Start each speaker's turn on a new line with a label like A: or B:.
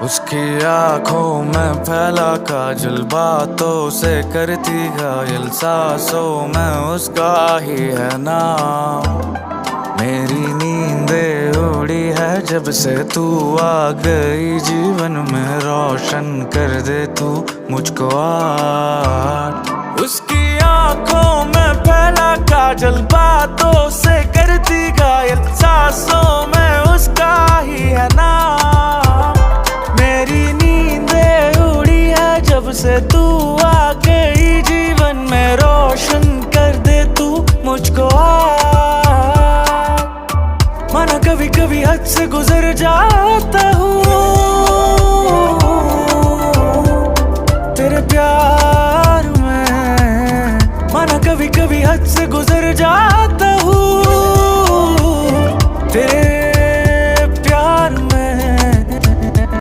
A: उसकी आंखों में फैला काजल, बातों से करती घायल, सांसों में उसका ही है नाम। मेरी नींदें उड़ी है जब से तू आ गई जीवन में, रोशन कर दे तू मुझको आज। उसकी आंखों में फैला काजल, बातों से करती घायल, सांसों में उसका ही है नाम। मेरी नींदें उड़ी है जब से तू आ गई जीवन में, रोशन कर दे तू मुझको आज। माना कभी कभी हद से गुजर जाता हूँ,